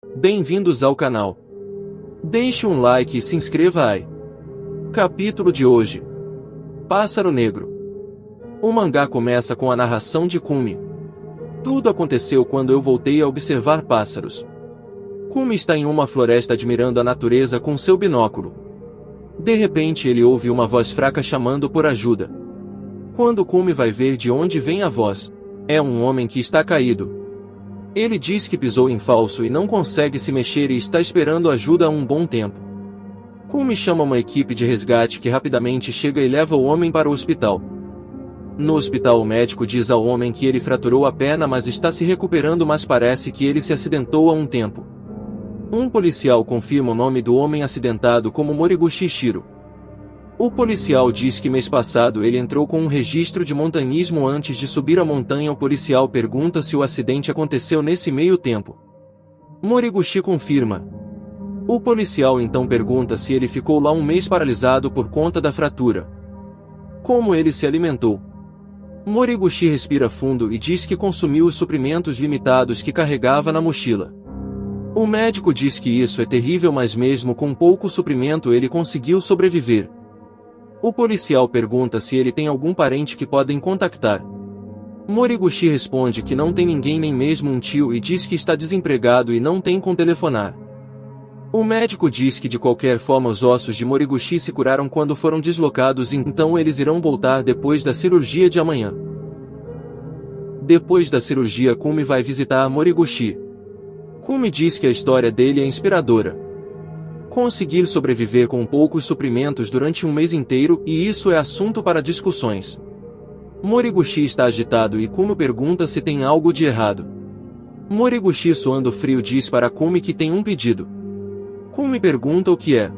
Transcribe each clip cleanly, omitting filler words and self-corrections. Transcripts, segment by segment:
Bem-vindos ao canal. Deixe um like e se inscreva aí. Capítulo de hoje: Pássaro Negro. O mangá começa com a narração de Kumi. Tudo aconteceu quando eu voltei a observar pássaros. Kumi está em uma floresta admirando a natureza com seu binóculo. De repente ele ouve uma voz fraca chamando por ajuda. Quando Kumi vai ver de onde vem a voz, é um homem que está caído. Ele diz que pisou em falso e não consegue se mexer e está esperando ajuda há um bom tempo. Kumi chama uma equipe de resgate que rapidamente chega e leva o homem para o hospital. No hospital o médico diz ao homem que ele fraturou a perna mas está se recuperando, mas parece que ele se acidentou há um tempo. Um policial confirma o nome do homem acidentado como Moriguchi Shiro. O policial diz que mês passado ele entrou com um registro de montanhismo antes de subir a montanha. O policial pergunta se o acidente aconteceu nesse meio tempo. Moriguchi confirma. O policial então pergunta se ele ficou lá um mês paralisado por conta da fratura. Como ele se alimentou? Moriguchi respira fundo e diz que consumiu os suprimentos limitados que carregava na mochila. O médico diz que isso é terrível, mas mesmo com pouco suprimento ele conseguiu sobreviver. O policial pergunta se ele tem algum parente que podem contactar. Moriguchi responde que não tem ninguém, nem mesmo um tio, e diz que está desempregado e não tem com telefonar. O médico diz que de qualquer forma os ossos de Moriguchi se curaram quando foram deslocados, então eles irão voltar depois da cirurgia de amanhã. Depois da cirurgia, Kumi vai visitar Moriguchi. Kumi diz que a história dele é inspiradora. Conseguir sobreviver com poucos suprimentos durante um mês inteiro, e isso é assunto para discussões. Moriguchi está agitado e Kumi pergunta se tem algo de errado. Moriguchi, suando frio, diz para Kumi que tem um pedido. Kumi pergunta o que é.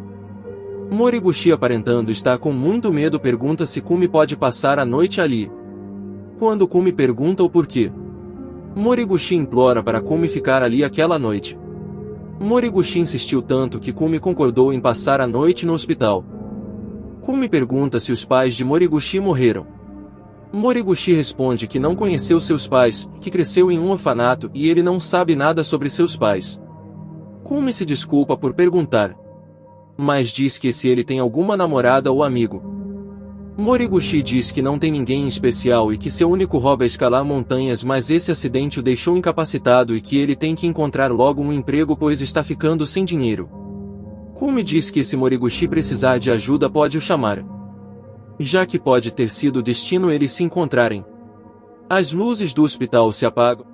Moriguchi, aparentando estar com muito medo, pergunta se Kumi pode passar a noite ali. Quando Kumi pergunta o porquê, Moriguchi implora para Kumi ficar ali aquela noite. Moriguchi insistiu tanto que Kumi concordou em passar a noite no hospital. Kumi pergunta se os pais de Moriguchi morreram. Moriguchi responde que não conheceu seus pais, que cresceu em um orfanato e ele não sabe nada sobre seus pais. Kumi se desculpa por perguntar, mas diz que se ele tem alguma namorada ou amigo. Moriguchi diz que não tem ninguém em especial e que seu único hobby é escalar montanhas, mas esse acidente o deixou incapacitado e que ele tem que encontrar logo um emprego pois está ficando sem dinheiro. Kumi diz que se Moriguchi precisar de ajuda pode o chamar, já que pode ter sido o destino eles se encontrarem. As luzes do hospital se apagam.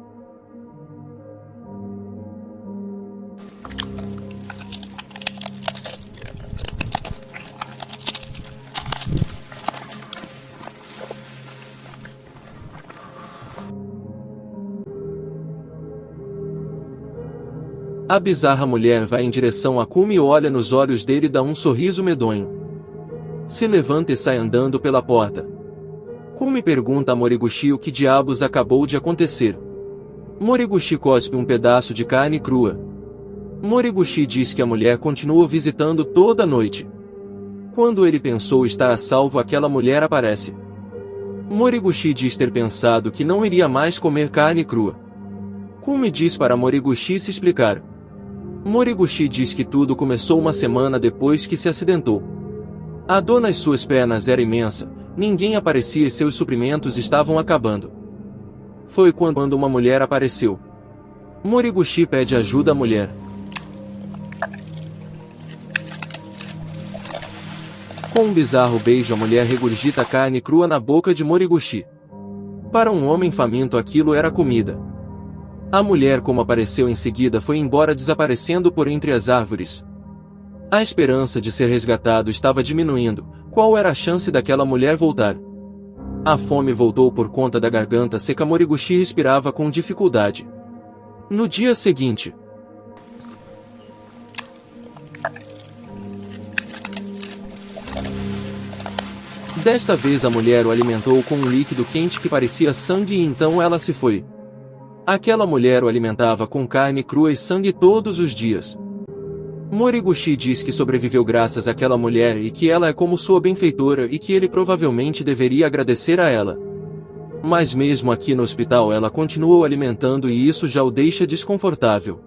A bizarra mulher vai em direção a Kumi e olha nos olhos dele e dá um sorriso medonho. Se levanta e sai andando pela porta. Kumi pergunta a Moriguchi o que diabos acabou de acontecer. Moriguchi cospe um pedaço de carne crua. Moriguchi diz que a mulher continua visitando toda noite. Quando ele pensou estar a salvo, aquela mulher aparece. Moriguchi diz ter pensado que não iria mais comer carne crua. Kumi diz para Moriguchi se explicar. Moriguchi diz que tudo começou uma semana depois que se acidentou. A dor nas suas pernas era imensa, ninguém aparecia e seus suprimentos estavam acabando. Foi quando uma mulher apareceu. Moriguchi pede ajuda à mulher. Com um bizarro beijo, a mulher regurgita a carne crua na boca de Moriguchi. Para um homem faminto aquilo era comida. A mulher, como apareceu em seguida, foi embora desaparecendo por entre as árvores. A esperança de ser resgatado estava diminuindo. Qual era a chance daquela mulher voltar? A fome voltou por conta da garganta seca. Moriguchi respirava com dificuldade. No dia seguinte, desta vez a mulher o alimentou com um líquido quente que parecia sangue e então ela se foi. Aquela mulher o alimentava com carne crua e sangue todos os dias. Moriguchi diz que sobreviveu graças àquela mulher e que ela é como sua benfeitora e que ele provavelmente deveria agradecer a ela. Mas mesmo aqui no hospital ela continua o alimentando e isso já o deixa desconfortável.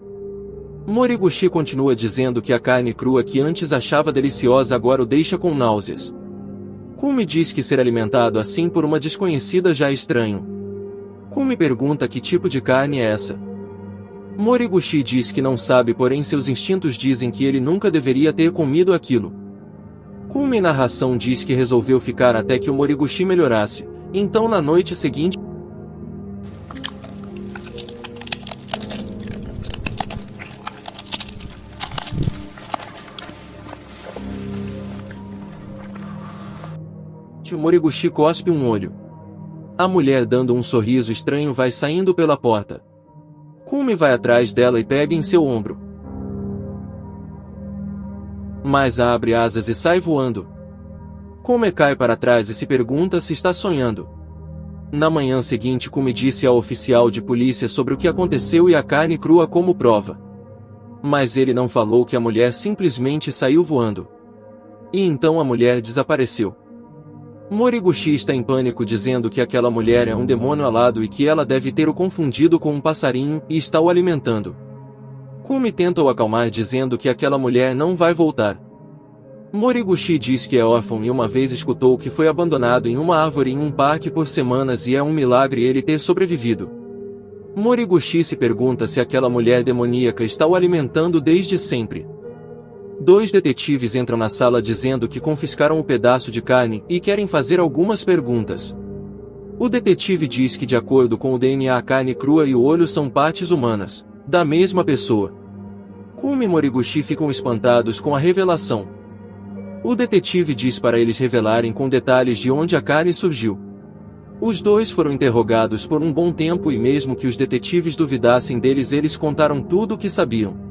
Moriguchi continua dizendo que a carne crua que antes achava deliciosa agora o deixa com náuseas. Kumi diz que ser alimentado assim por uma desconhecida já é estranho. Kumi pergunta que tipo de carne é essa. Moriguchi diz que não sabe, porém seus instintos dizem que ele nunca deveria ter comido aquilo. Kumi em narração diz que resolveu ficar até que o Moriguchi melhorasse, então na noite seguinte o Moriguchi cospe um olho. A mulher, dando um sorriso estranho, vai saindo pela porta. Kumi vai atrás dela e pega em seu ombro. Mas abre asas e sai voando. Kumi cai para trás e se pergunta se está sonhando. Na manhã seguinte, Kumi disse ao oficial de polícia sobre o que aconteceu e a carne crua como prova. Mas ele não falou que a mulher simplesmente saiu voando. E então a mulher desapareceu. Moriguchi está em pânico, dizendo que aquela mulher é um demônio alado e que ela deve ter o confundido com um passarinho e está o alimentando. Kumi tenta o acalmar, dizendo que aquela mulher não vai voltar. Moriguchi diz que é órfão e uma vez escutou que foi abandonado em uma árvore em um parque por semanas e é um milagre ele ter sobrevivido. Moriguchi se pergunta se aquela mulher demoníaca está o alimentando desde sempre. 2 detetives entram na sala dizendo que confiscaram o pedaço de carne e querem fazer algumas perguntas. O detetive diz que de acordo com o DNA a carne crua e o olho são partes humanas, da mesma pessoa. Kumi e Moriguchi ficam espantados com a revelação. O detetive diz para eles revelarem com detalhes de onde a carne surgiu. Os dois foram interrogados por um bom tempo e mesmo que os detetives duvidassem deles, eles contaram tudo o que sabiam.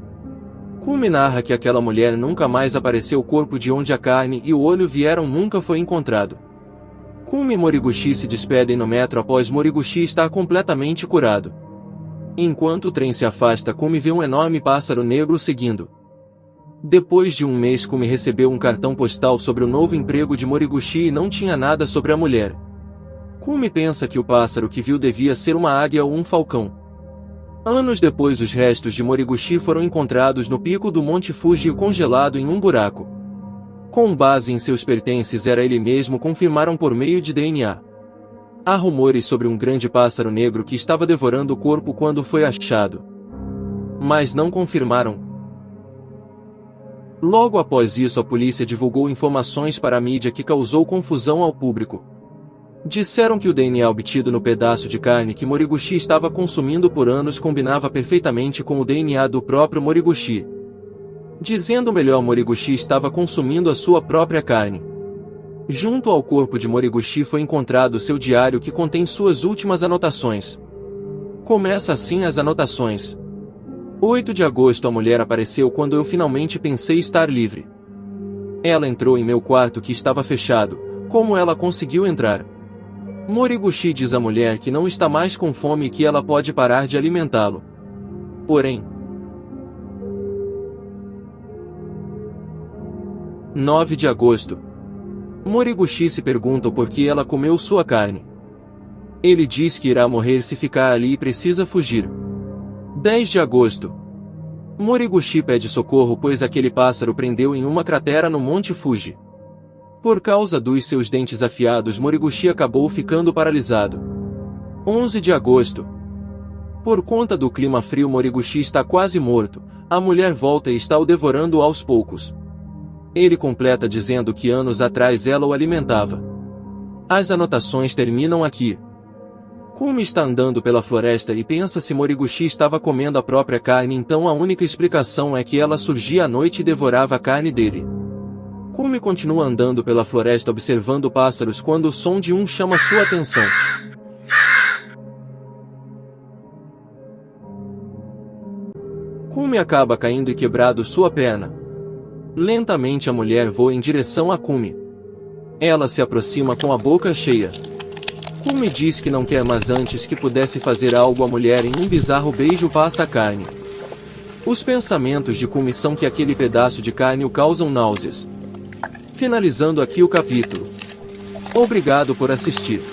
Kumi narra que aquela mulher nunca mais apareceu, o corpo de onde a carne e o olho vieram nunca foi encontrado. Kumi e Moriguchi se despedem no metro após Moriguchi estar completamente curado. Enquanto o trem se afasta, Kumi vê um enorme pássaro negro seguindo. Depois de um mês, Kumi recebeu um cartão postal sobre o novo emprego de Moriguchi e não tinha nada sobre a mulher. Kumi pensa que o pássaro que viu devia ser uma águia ou um falcão. Anos depois, os restos de Moriguchi foram encontrados no pico do Monte Fuji congelado em um buraco. Com base em seus pertences, era ele mesmo, confirmaram por meio de DNA. Há rumores sobre um grande pássaro negro que estava devorando o corpo quando foi achado. Mas não confirmaram. Logo após isso, a polícia divulgou informações para a mídia que causou confusão ao público. Disseram que o DNA obtido no pedaço de carne que Moriguchi estava consumindo por anos combinava perfeitamente com o DNA do próprio Moriguchi. Dizendo melhor, Moriguchi estava consumindo a sua própria carne. Junto ao corpo de Moriguchi foi encontrado seu diário que contém suas últimas anotações. Começa assim as anotações. 8 de agosto, a mulher apareceu quando eu finalmente pensei estar livre. Ela entrou em meu quarto que estava fechado. Como ela conseguiu entrar? Moriguchi diz à mulher que não está mais com fome e que ela pode parar de alimentá-lo. Porém, 9 de agosto. Moriguchi se pergunta por que ela comeu sua carne. Ele diz que irá morrer se ficar ali e precisa fugir. 10 de agosto. Moriguchi pede socorro pois aquele pássaro prendeu em uma cratera no Monte Fuji. Por causa dos seus dentes afiados, Moriguchi acabou ficando paralisado. 11 de agosto. Por conta do clima frio, Moriguchi está quase morto. A mulher volta e está o devorando aos poucos. Ele completa dizendo que anos atrás ela o alimentava. As anotações terminam aqui. Kumi está andando pela floresta e pensa se Moriguchi estava comendo a própria carne, então a única explicação é que ela surgia à noite e devorava a carne dele. Kumi continua andando pela floresta observando pássaros quando o som de um chama sua atenção. Kumi acaba caindo e quebrado sua perna. Lentamente a mulher voa em direção a Kumi. Ela se aproxima com a boca cheia. Kumi diz que não quer, mas antes que pudesse fazer algo, a mulher em um bizarro beijo passa a carne. Os pensamentos de Kumi são que aquele pedaço de carne o causam náuseas. Finalizando aqui o capítulo. Obrigado por assistir.